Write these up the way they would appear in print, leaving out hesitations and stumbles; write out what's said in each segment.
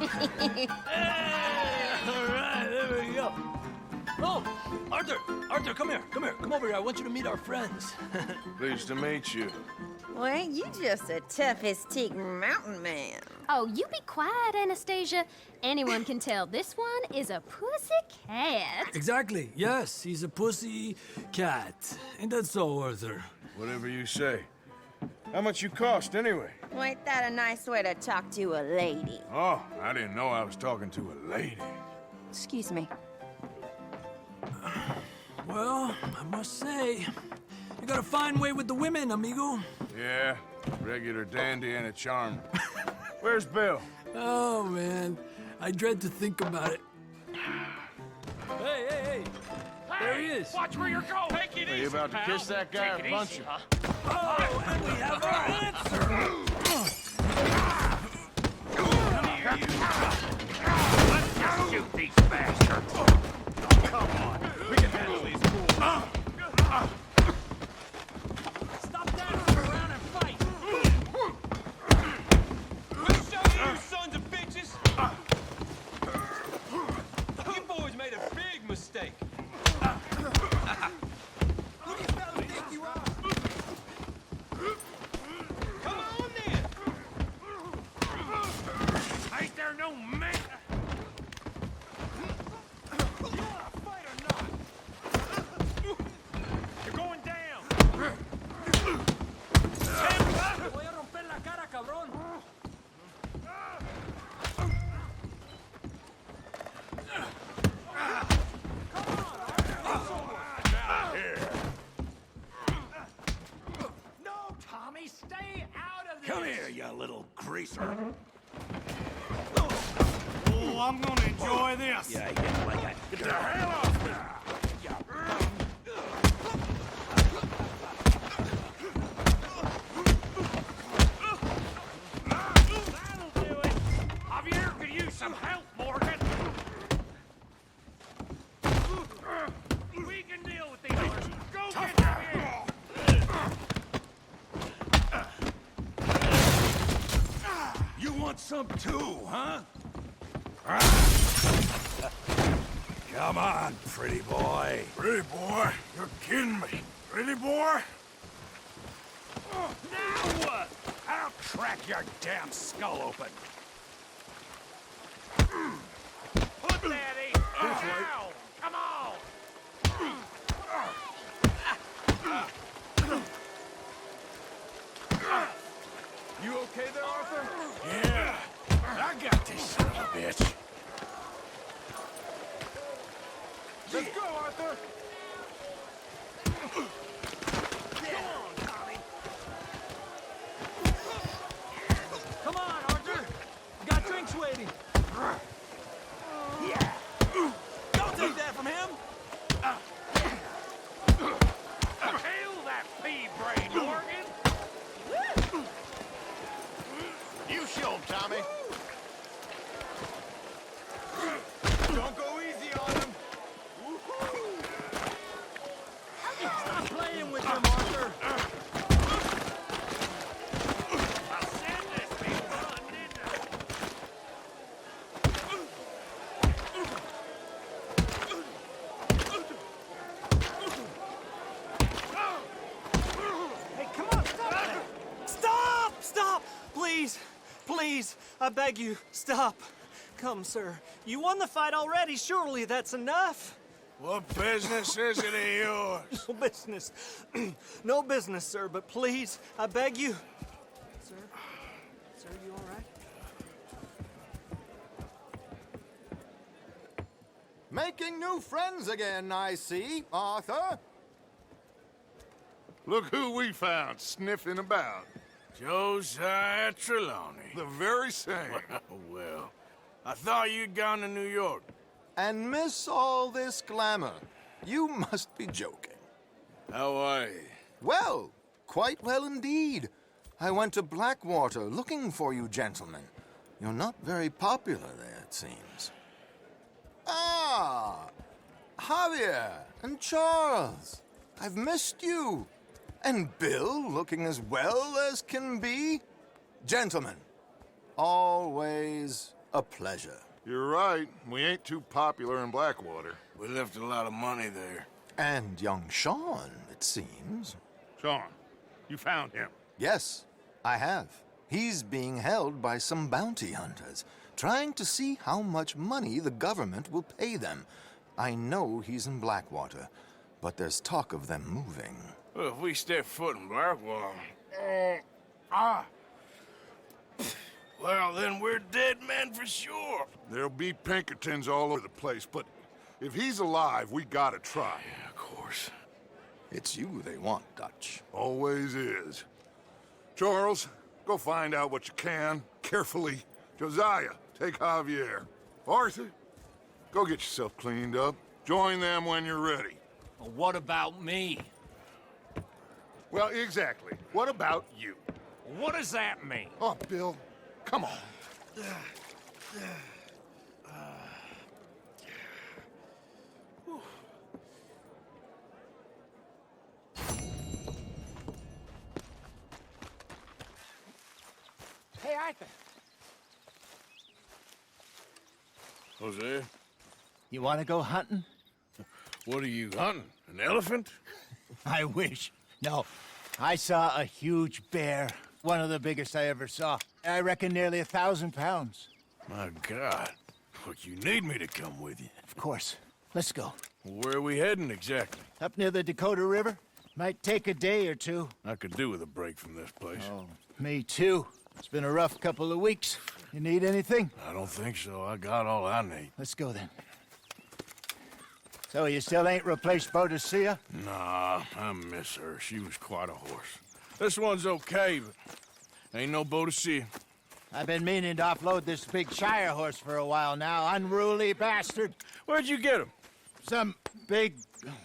All right, there we go. Oh, Arthur, come here. Come over here. I want you to meet our friends. Pleased to meet you. Well, ain't you just a tough-as-teak mountain man? Oh, you be quiet, Anastasia. Anyone can tell this one is a pussy cat. Exactly. Yes, he's a pussy cat. Ain't that so, Arthur? Whatever you say. How much you cost, anyway? Well, ain't that a nice way to talk to a lady? Oh, I didn't know I was talking to a lady. Excuse me. Well, I must say, you got a fine way with the women, amigo. Yeah, regular dandy and a charmer. Where's Bill? Oh, man. I dread to think about it. Hey! There he is. Watch where you're going. Take it Are you easy, about to pal. kiss that guy or punch him? Oh, and we have our answer. Come here, you. Let's just shoot these bastards. Come on. We can handle these fools. Stop dancing around and fight. We'll show you, sons of bitches. You boys made a big mistake. Who do you fellas think you are? Come on then. Ain't there no man? You wanna fight or not? You're going down. Voy a romper la cara, cabrón. No, Tommy, stay out of this. Come here, you little greaser. Oh, I'm gonna enjoy this. Yeah, you get like that. Get the hell off me! That'll do it. Javier could use some help, Morgan. We can deal with these others. Go get Javier. You want some too, huh? Come on, pretty boy. Pretty boy? You're kidding me. Pretty boy? Now what? I'll crack your damn skull open. Put that in. Now. Come on. You okay there, Arthur? Yeah, I got this son of a bitch. Let's go, Arthur! Come on, Arthur. We got drinks waiting. Yeah. Don't take that from him. Kill that pea-brain, Morgan. You show him, Tommy. Don't go easy on him. Stop playing with him, Arthur. I'll send this big fun, didn't I? Hey, come on, stop that! Stop! Please, I beg you, stop. Come, sir. You won the fight already. Surely that's enough. What business is it of yours? No business. No business, sir, but please, I beg you. Sir? Sir, you all right? Making new friends again, I see, Arthur. Look who we found sniffing about. Josiah Trelawney. The very same. Well, I thought you'd gone to New York. And miss all this glamour. You must be joking. How are you? Well, quite well indeed. I went to Blackwater looking for you gentlemen. You're not very popular there, it seems. Ah, Javier and Charles. I've missed you. And Bill looking as well as can be. Gentlemen, always A pleasure. You're right. We ain't too popular in Blackwater. We left a lot of money there. And young Sean, it seems. Sean, you found him. Yes, I have. He's being held by some bounty hunters, trying to see how much money the government will pay them. I know he's in Blackwater, but there's talk of them moving. Well, if we step foot in Blackwater... Well, then we're dead men for sure. There'll be Pinkertons all over the place, but if he's alive, we gotta try. Yeah, of course. It's you they want, Dutch. Always is. Charles, go find out what you can, carefully. Josiah, take Javier. Arthur, go get yourself cleaned up. Join them when you're ready. Well, what about me? Well, exactly. What about you? What does that mean? Oh, Bill, come on. Hey, Arthur. Jose, You want to go hunting? what are you hunting? An elephant? I wish. No, I saw a huge bear. One of the biggest I ever saw. I reckon nearly 1,000 pounds. My God. Look, you need me to come with you. Of course. Let's go. Where are we heading exactly? Up near the Dakota River. Might take a day or two. I could do with a break from this place. Oh, me too. It's been a rough couple of weeks. You need anything? I don't think so. I got all I need. Let's go then. So you still ain't replaced Boadicea? Nah, I miss her. She was quite a horse. This one's okay, but ain't no Boadicea. I've been meaning to offload this big Shire horse for a while now. Unruly bastard. Where'd you get him? Some big,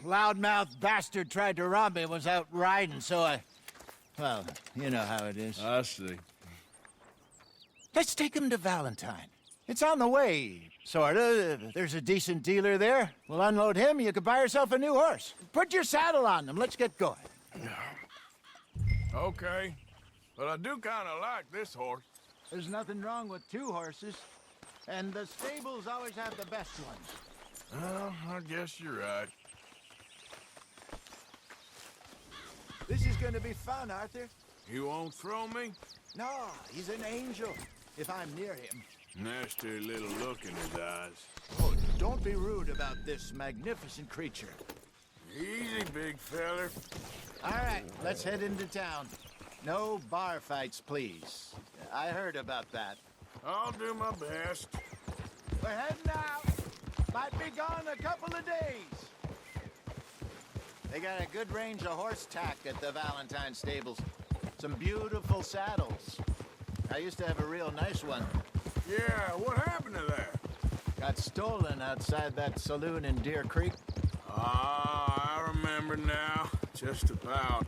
loudmouth bastard tried to rob me and was out riding, so I... Well, you know how it is. I see. Let's take him to Valentine. It's on the way, sorta. There's a decent dealer there. We'll unload him, you could buy yourself a new horse. Put your saddle on him, let's get going. Okay. But I do kind of like this horse. There's nothing wrong with two horses, and the stables always have the best ones. Well, I guess you're right. This is gonna be fun, Arthur. You won't throw me? No, he's an angel, if I'm near him. Nasty little look in his eyes. Oh, don't be rude about this magnificent creature. Easy, big feller. All right, let's head into town. No bar fights, please. I heard about that. I'll do my best. We're heading out. Might be gone a couple of days. They got a good range of horse tack at the Valentine stables. Some beautiful saddles. I used to have a real nice one. Yeah, what happened to that? Got stolen outside that saloon in Deer Creek. Ah, I remember now. Just about.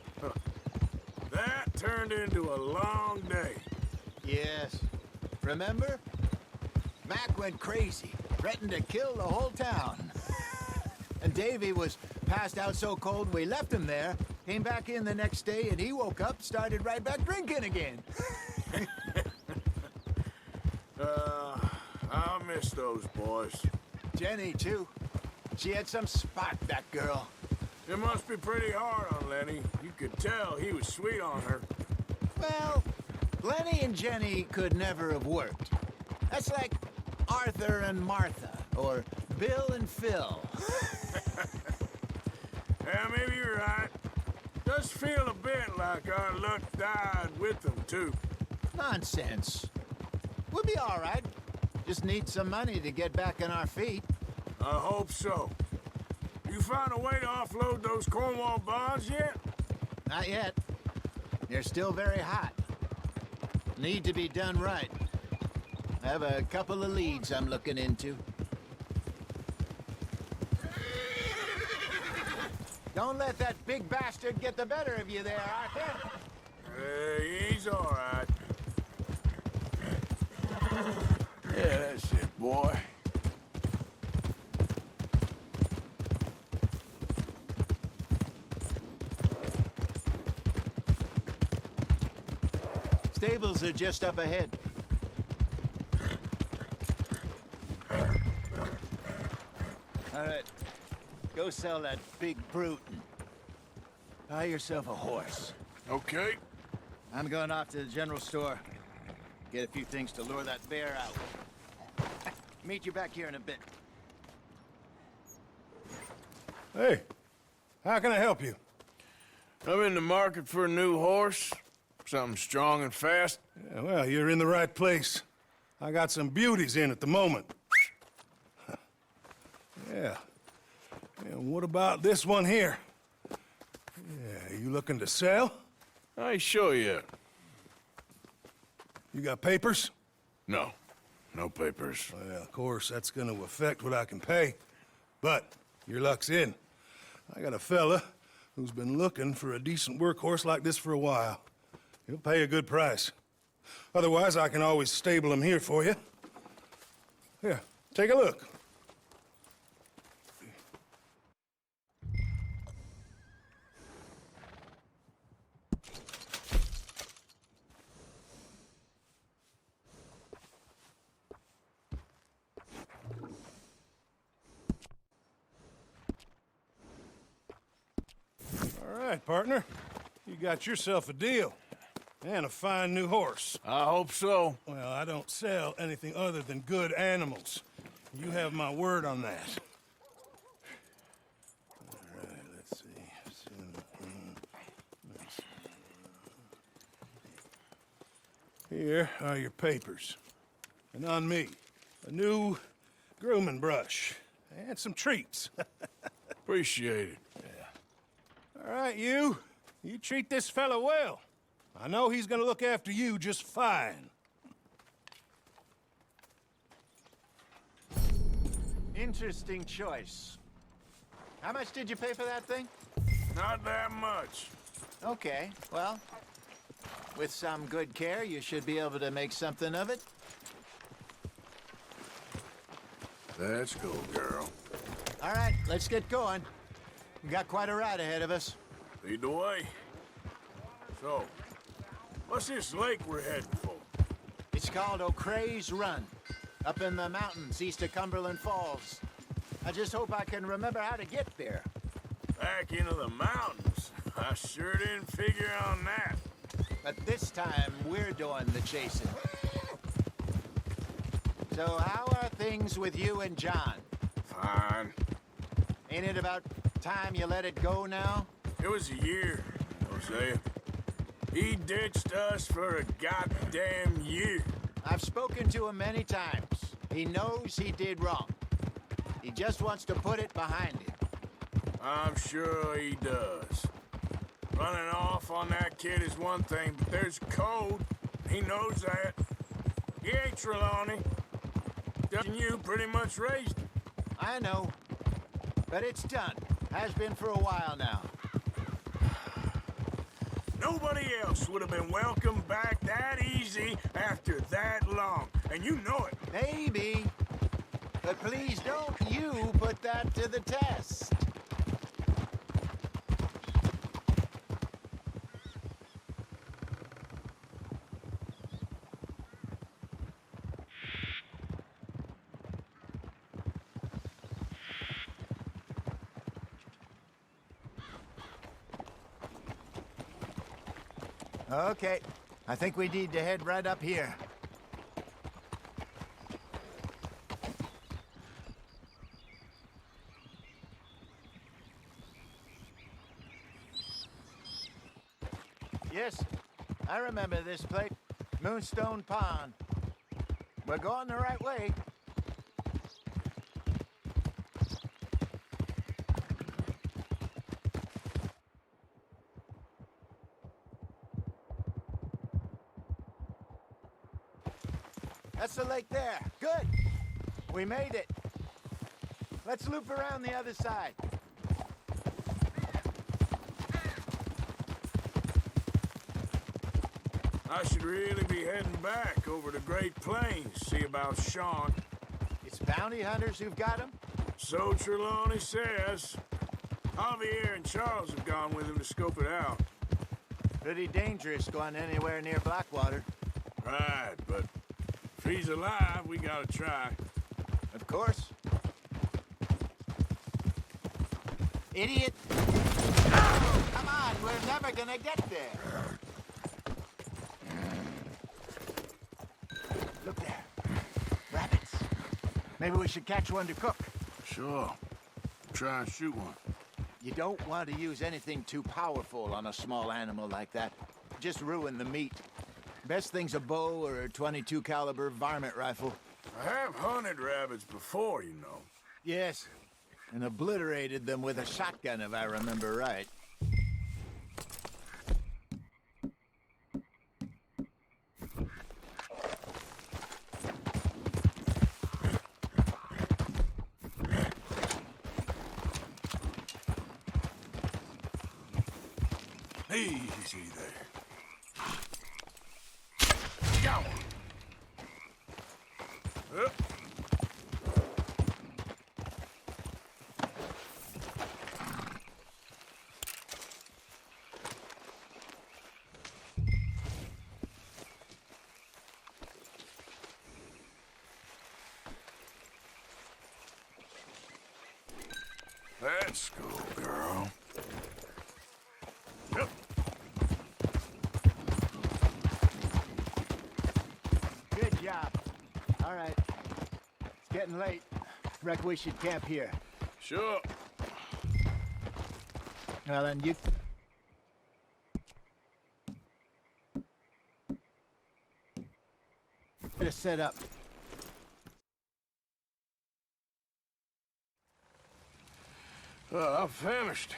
That turned into a long day. Yes. Remember? Mac went crazy, threatened to kill the whole town. And Davy was passed out so cold we left him there, came back in the next day, and he woke up, started right back drinking again. I'll miss those boys. Jenny, too. She had some spot, that girl. It must be pretty hard on Lenny. You could tell he was sweet on her. Well, Lenny and Jenny could never have worked. That's like Arthur and Martha, or Bill and Phil. Yeah, maybe you're right. Does feel a bit like our luck died with them, too. Nonsense. We'll be all right. Just need some money to get back on our feet. I hope so. You found a way to offload those Cornwall bonds yet? Not yet. They're still very hot. Need to be done right. I have a couple of leads I'm looking into. Don't let that big bastard get the better of you there, Arthur. Hey, he's all right. Yeah, that's it, boy. Stables are just up ahead. All right. Go sell that big brute and buy yourself a horse. Okay. I'm going off to the general store. Get a few things to lure that bear out. Meet you back here in a bit. Hey, how can I help you? I'm in the market for a new horse. Something strong and fast. Yeah, well, you're in the right place. I got some beauties in at the moment. Yeah. And what about this one here? Yeah, you looking to sell? I ain't sure yet. You got papers? No. No papers. Well, of course, that's gonna affect what I can pay. But your luck's in. I got a fella who's been looking for a decent workhorse like this for a while. He'll pay a good price. Otherwise, I can always stable him here for you. Here, take a look. All right, partner. You got yourself a deal. And a fine new horse. I hope so. Well, I don't sell anything other than good animals. You have my word on that. All right, let's see. Here are your papers. And on me, a new grooming brush. And some treats. Appreciate it. All right, you treat this fella well. I know he's gonna look after you just fine. Interesting choice. How much did you pay for that thing? Not that much. Okay, well, with some good care, you should be able to make something of it. Let's go, girl. All right, let's get going. We got quite a ride ahead of us. Lead the way. So, what's this lake we're heading for? It's called O'Creagh's Run, up in the mountains east of Cumberland Falls. I just hope I can remember how to get there. Back into the mountains? I sure didn't figure on that. But this time, we're doing the chasing. So how are things with you and John? Fine. Ain't it about time you let it go now? It was a year, Hosea. He ditched us for a goddamn year. I've spoken to him many times. He knows he did wrong. He just wants to put it behind him. I'm sure he does. Running off on that kid is one thing, but there's code. He knows that. He ain't Trelawney. Doesn't you pretty much raised him? I know. But it's done. Has been for a while now. Nobody else would have been welcomed back that easy after that long. And you know it. Maybe. But please don't you put that to the test. Okay, I think we need to head right up here. Yes, I remember this place. Moonstone Pond. We're going the right way. That's the lake there. Good. We made it. Let's loop around the other side. I should really be heading back over the Great Plains, see about Sean. It's bounty hunters who've got him? So Trelawney says. Javier and Charles have gone with him to scope it out. Pretty dangerous going anywhere near Blackwater. Right, but if he's alive, we gotta try. Of course. idiot! Come on, we're never gonna get there. Look there. Rabbits. Maybe we should catch one to cook. Sure. Try and shoot one. You don't want to use anything too powerful on a small animal like that. Just ruin the meat. Best thing's a bow or a .22 caliber varmint rifle. I have hunted rabbits before, you know. Yes, and obliterated them with a shotgun, if I remember right. Easy there. Go. Up. Let's go, girl. Yep. Good job. All right. It's getting late. Reckon we should camp here. Sure. Well, then you... Better set up. I'm famished.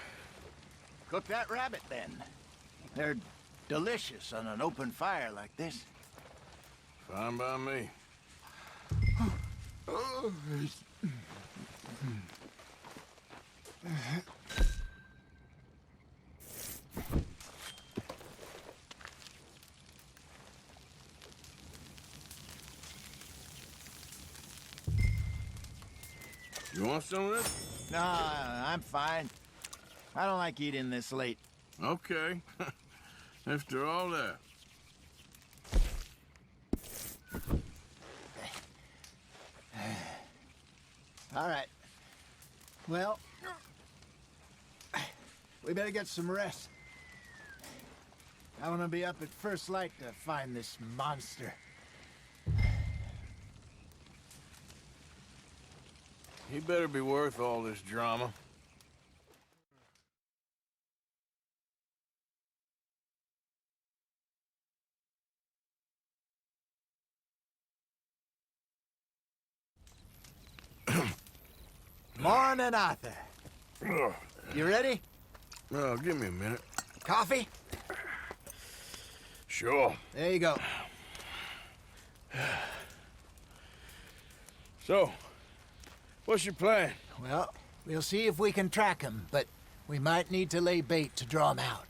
Cook that rabbit, then. They're delicious on an open fire like this. Fine by me. You want some of this? No, I'm fine. I don't like eating this late. Okay. After all that. All right. Well, we better get some rest. I want to be up at first light to find this monster. He better be worth all this drama. Morning, Arthur. You ready? Well, give me a minute. Coffee? Sure. There you go. So, what's your plan? Well, we'll see if we can track him, but we might need to lay bait to draw him out.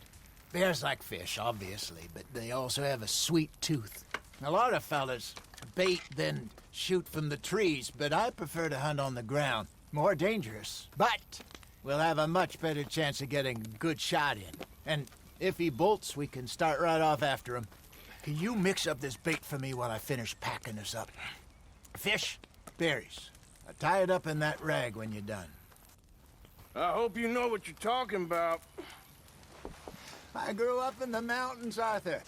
Bears like fish, obviously, but they also have a sweet tooth. A lot of fellas bait, then shoot from the trees, but I prefer to hunt on the ground. More dangerous, but we'll have a much better chance of getting a good shot in. And if he bolts, we can start right off after him. Can you mix up this bait for me while I finish packing this up? Fish, berries. Tie it up in that rag when you're done. I hope you know what you're talking about. I grew up in the mountains, Arthur.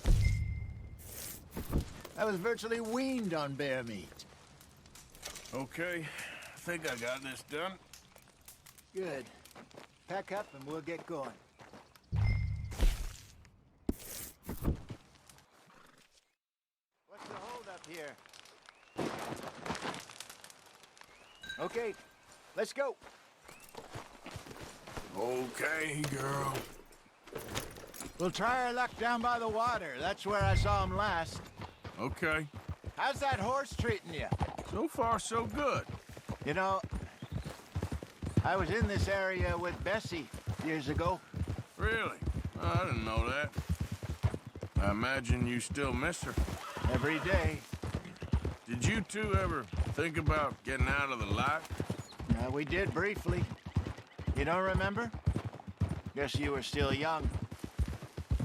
I was virtually weaned on bear meat. Okay, I think I got this done. Good. Pack up and we'll get going. What's the holdup here? Okay, let's go. Okay, girl. We'll try our luck down by the water. That's where I saw him last. Okay. How's that horse treating you? So far, so good. You know, I was in this area with Bessie years ago. Really? Oh, I didn't know that. I imagine you still miss her. Every day. Did you two ever think about getting out of the light? We did briefly. You don't remember? Guess you were still young.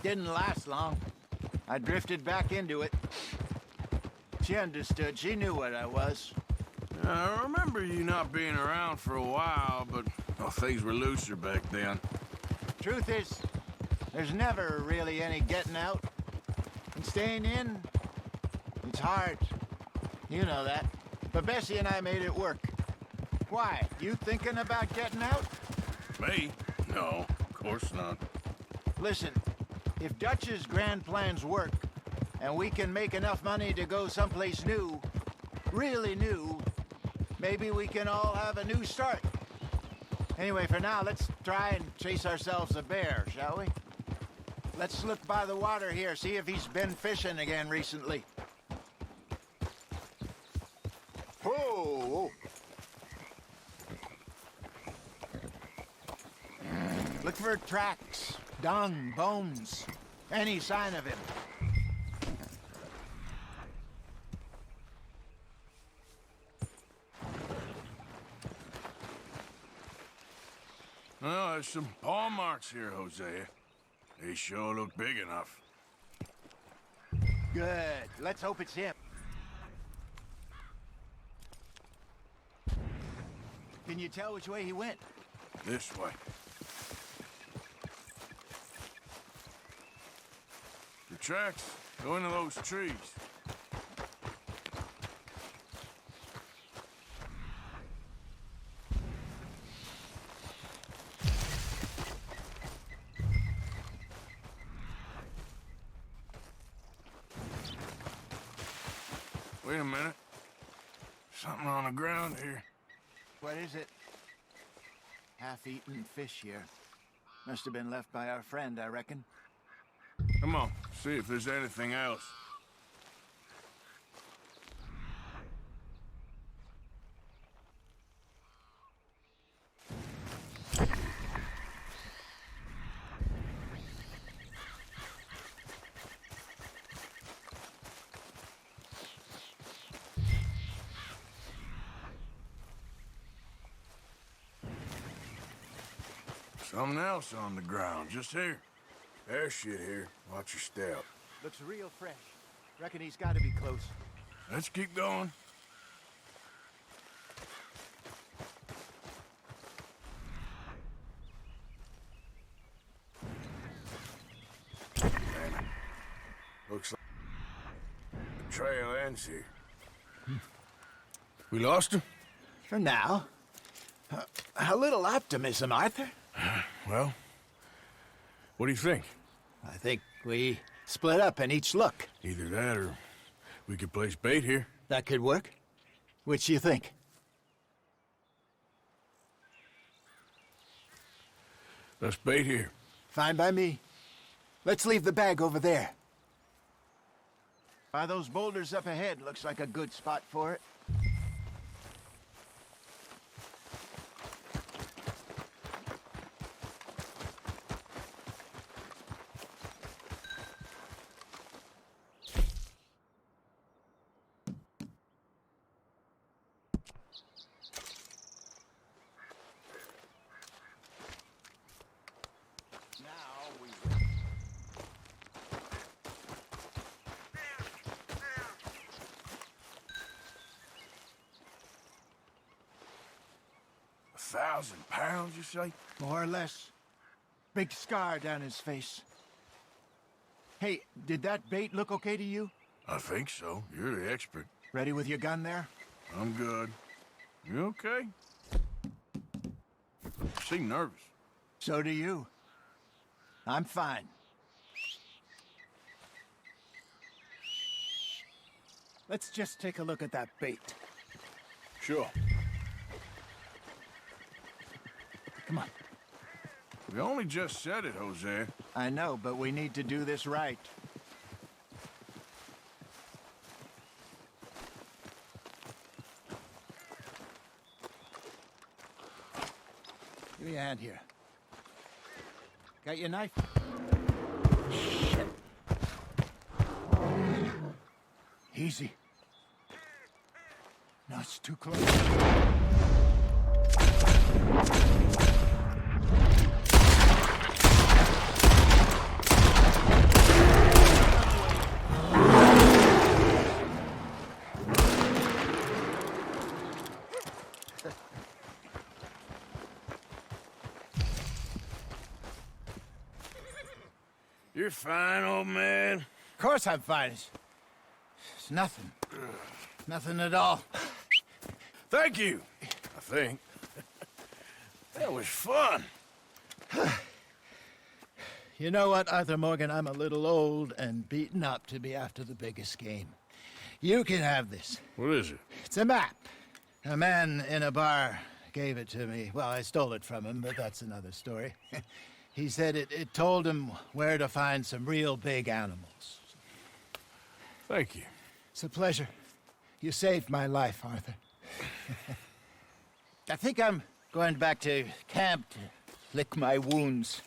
Didn't last long. I drifted back into it. She understood. She knew what I was. I remember you not being around for a while, but Well, things were looser back then. Truth is, there's never really any getting out. And staying in, it's hard. You know that. But Bessie and I made it work. Why? You thinking about getting out? Me? No, of course not. Listen, if Dutch's grand plans work, and we can make enough money to go someplace new, really new, maybe we can all have a new start. Anyway, for now, let's try and chase ourselves a bear, shall we? Let's look by the water here, see if he's been fishing again recently. Whoa! Look for tracks, dung, bones, any sign of him. Well, there's some paw marks here, Hosea. They sure look big enough. Good. Let's hope it's him. Can you tell which way he went? This way. The tracks go into those trees. Wait a minute. Something on the ground here. What is it? Half-eaten fish here. Must have been left by our friend, I reckon. Come on, see if there's anything else. Something else on the ground, just here. There's shit here. Watch your step. Looks real fresh. Reckon he's got to be close. Let's keep going. Damn it. Looks like the trail ends here. We lost him? For now. A little optimism, Arthur. Well, what do you think? I think we split up and each look. Either that or we could place bait here. That could work. Which do you think? Let's bait here. Fine by me. Let's leave the bag over there. By those boulders up ahead, looks like a good spot for it. £1,000, you say? More or less. Big scar down his face. Hey, did that bait look okay to you? I think so. You're the expert. Ready with your gun there? I'm good. You okay? You seem nervous. So do you. I'm fine. Let's just take a look at that bait. Sure. Come on. We only just said it, Jose. I know, but we need to do this right. Give me a hand here. Got your knife? Shit. Easy. No, it's too close. You're fine, old man. Of course I'm fine. It's nothing. Nothing at all. Thank you, I think. That was fun. You know what, Arthur Morgan? I'm a little old and beaten up to be after the biggest game. You can have this. What is it? It's a map. A man in a bar gave it to me. Well, I stole it from him, but that's another story. He said it told him where to find some real big animals. Thank you. It's a pleasure. You saved my life, Arthur. I think I'm going back to camp to lick my wounds.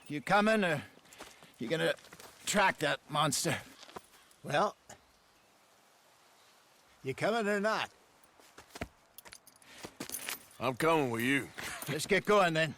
You coming, or you gonna track that monster? Well, you coming or not? I'm coming with you. Let's get going, then.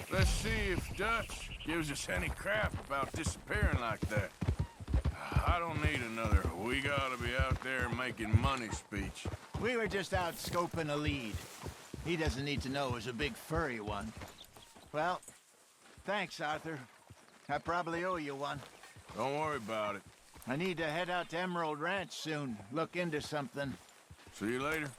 Let's see if Dutch gives us any crap about disappearing like that. I don't need another "we gotta be out there making money" speech. We were just out scoping a lead. He doesn't need to know it was a big furry one. Well, thanks, Arthur. I probably owe you one. Don't worry about it. I need to head out to Emerald Ranch soon, look into something. See you later.